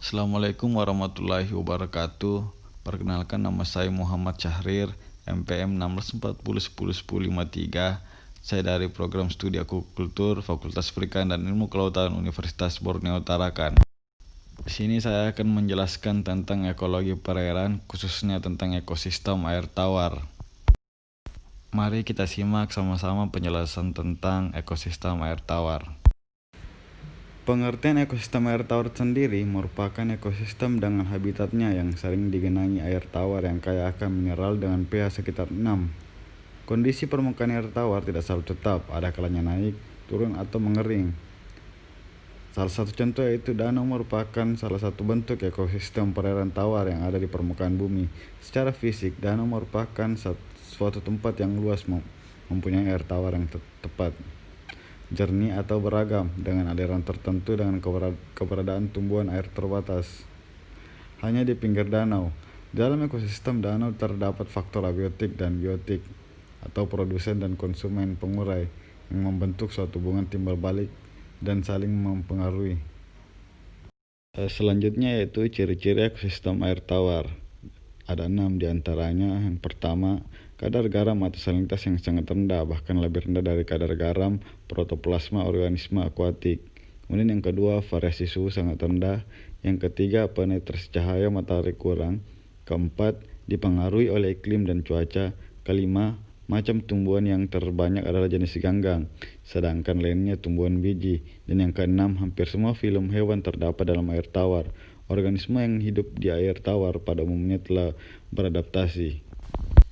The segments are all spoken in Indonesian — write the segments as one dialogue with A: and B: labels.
A: Assalamualaikum warahmatullahi wabarakatuh. Perkenalkan, nama saya Muhammad Syahrir, MPM 1640101053. Saya dari program studi akukultur Fakultas Perikanan dan Ilmu Kelautan Universitas Borneo Tarakan. Di sini saya akan menjelaskan tentang ekologi perairan, khususnya tentang ekosistem air tawar. Mari kita simak sama-sama penjelasan tentang ekosistem air tawar. Pengertian ekosistem air tawar sendiri merupakan ekosistem dengan habitatnya yang sering digenangi air tawar yang kaya akan mineral dengan pH sekitar 6. Kondisi permukaan air tawar tidak selalu tetap, ada kalanya naik, turun atau mengering. Salah satu contoh yaitu danau merupakan salah satu bentuk ekosistem perairan tawar yang ada di permukaan bumi. Secara fisik, danau merupakan suatu tempat yang luas mempunyai air tawar yang tepat, jernih atau beragam, dengan aliran tertentu dengan keberadaan tumbuhan air terbatas. Hanya di pinggir danau. Dalam ekosistem danau terdapat faktor abiotik dan biotik, atau produsen dan konsumen pengurai, yang membentuk suatu hubungan timbal balik dan saling mempengaruhi. Selanjutnya yaitu ciri-ciri ekosistem air tawar. Ada 6 diantaranya. Yang pertama, kadar garam atau salinitas yang sangat rendah, bahkan lebih rendah dari kadar garam protoplasma organisme akuatik. Kemudian yang kedua, variasi suhu sangat rendah. Yang ketiga, penetrasi cahaya matahari kurang. Keempat, dipengaruhi oleh iklim dan cuaca. Kelima, macam tumbuhan yang terbanyak adalah jenis ganggang, sedangkan lainnya tumbuhan biji. Dan yang keenam, hampir semua filum hewan terdapat dalam air tawar. Organisme yang hidup di air tawar pada umumnya telah beradaptasi.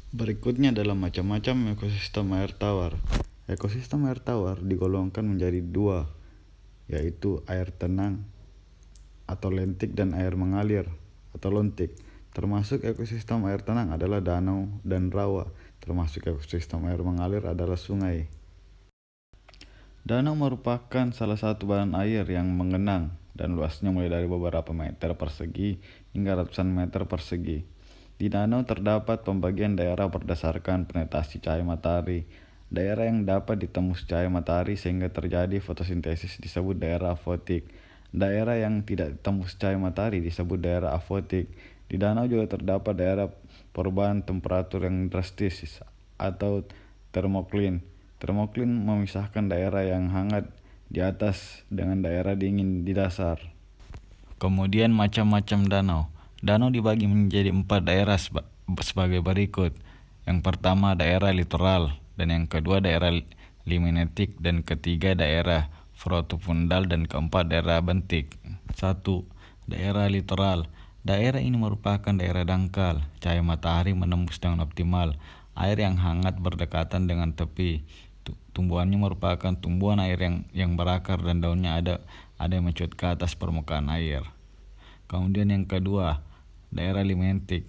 A: Berikutnya adalah macam-macam ekosistem air tawar. Ekosistem air tawar digolongkan menjadi 2, yaitu air tenang atau lentik dan air mengalir atau lontik. Termasuk ekosistem air tenang adalah danau dan rawa. Termasuk ekosistem air mengalir adalah sungai. Danau merupakan salah satu badan air yang mengenang dan luasnya mulai dari beberapa meter persegi hingga ratusan meter persegi. Di danau terdapat pembagian daerah berdasarkan penetrasi cahaya matahari. Daerah yang dapat ditembus cahaya matahari sehingga terjadi fotosintesis disebut daerah afotik. Daerah yang tidak ditembus cahaya matahari disebut daerah afotik. Di danau juga terdapat daerah perubahan temperatur yang drastis atau termoklin. Termoklin memisahkan daerah yang hangat di atas dengan daerah dingin di dasar. Kemudian macam-macam danau. Danau dibagi menjadi 4 daerah sebagai berikut. Yang pertama daerah litoral, dan yang kedua daerah limnetik, dan ketiga daerah protofundal, dan keempat daerah bentik. 1. Daerah litoral. Daerah ini merupakan daerah dangkal, cahaya matahari menembus dengan optimal, air yang hangat berdekatan dengan tepi. Tumbuhannya merupakan tumbuhan air yang berakar dan daunnya ada yang mencuat ke atas permukaan air. Kemudian yang kedua, daerah limnetik.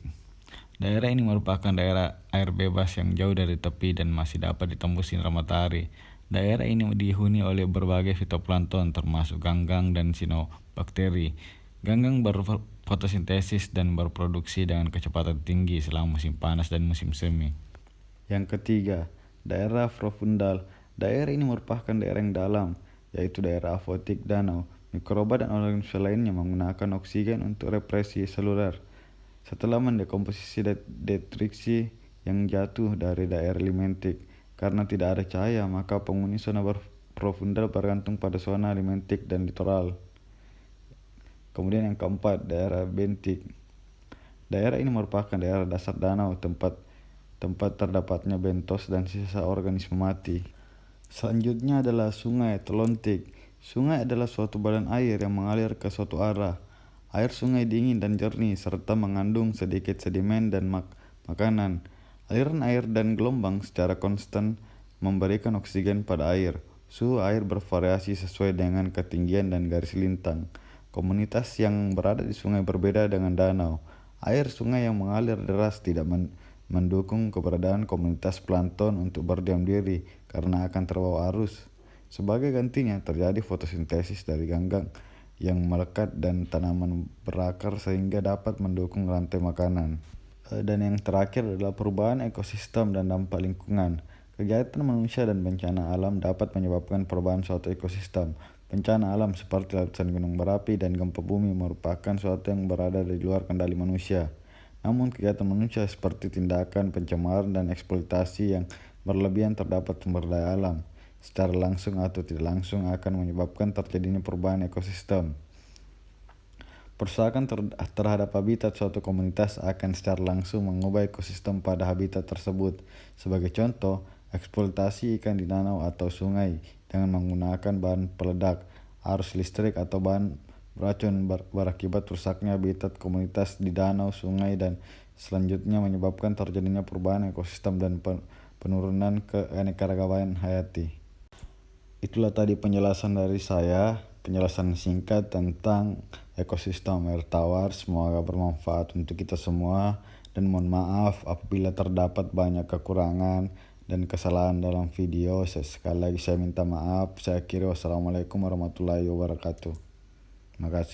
A: Daerah ini merupakan daerah air bebas yang jauh dari tepi dan masih dapat ditembus sinar matahari. Daerah ini dihuni oleh berbagai fitoplankton termasuk ganggang dan cyanobacteria. Ganggang berfotosintesis dan berproduksi dengan kecepatan tinggi selama musim panas dan musim semi. Yang ketiga, daerah profundal. Daerah ini merupakan daerah yang dalam, yaitu daerah afotik danau. Mikroba dan organisme lainnya menggunakan oksigen untuk represi seluler. Setelah mendekomposisi detriksi yang jatuh dari daerah limnetik, karena tidak ada cahaya, maka penghuni zona profundal bergantung pada zona limnetik dan litoral. Kemudian yang keempat, daerah bentik. Daerah ini merupakan daerah dasar danau, tempat terdapatnya bentos dan sisa organisme mati. Selanjutnya adalah sungai atau lontik. Sungai adalah suatu badan air yang mengalir ke suatu arah. Air sungai dingin dan jernih serta mengandung sedikit sedimen dan makanan. Aliran air dan gelombang secara konstan memberikan oksigen pada air. Suhu air bervariasi sesuai dengan ketinggian dan garis lintang. Komunitas yang berada di sungai berbeda dengan danau. Air sungai yang mengalir deras tidak mendukung keberadaan komunitas plankton untuk berdiam diri karena akan terbawa arus. Sebagai gantinya terjadi fotosintesis dari ganggang yang melekat dan tanaman berakar sehingga dapat mendukung rantai makanan. Dan yang terakhir adalah perubahan ekosistem dan dampak lingkungan. Kegiatan manusia dan bencana alam dapat menyebabkan perubahan suatu ekosistem. Bencana alam seperti letusan gunung berapi dan gempa bumi merupakan suatu yang berada di luar kendali manusia. Namun kegiatan manusia seperti tindakan pencemaran dan eksploitasi yang berlebihan terdapat sumber daya alam, secara langsung atau tidak langsung akan menyebabkan terjadinya perubahan ekosistem. Perusakan terhadap habitat suatu komunitas akan secara langsung mengubah ekosistem pada habitat tersebut. Sebagai contoh, eksploitasi ikan di danau atau sungai dengan menggunakan bahan peledak, arus listrik atau bahan beracun berakibat rusaknya habitat komunitas di danau, sungai, dan selanjutnya menyebabkan terjadinya perubahan ekosistem dan penurunan keanekaragaman hayati. Itulah tadi penjelasan dari saya, penjelasan singkat tentang ekosistem air tawar. Semoga bermanfaat untuk kita semua, dan mohon maaf apabila terdapat banyak kekurangan dan kesalahan dalam video. Sekali lagi saya minta maaf. Saya akhiri, wassalamualaikum warahmatullahi wabarakatuh. Terima kasih.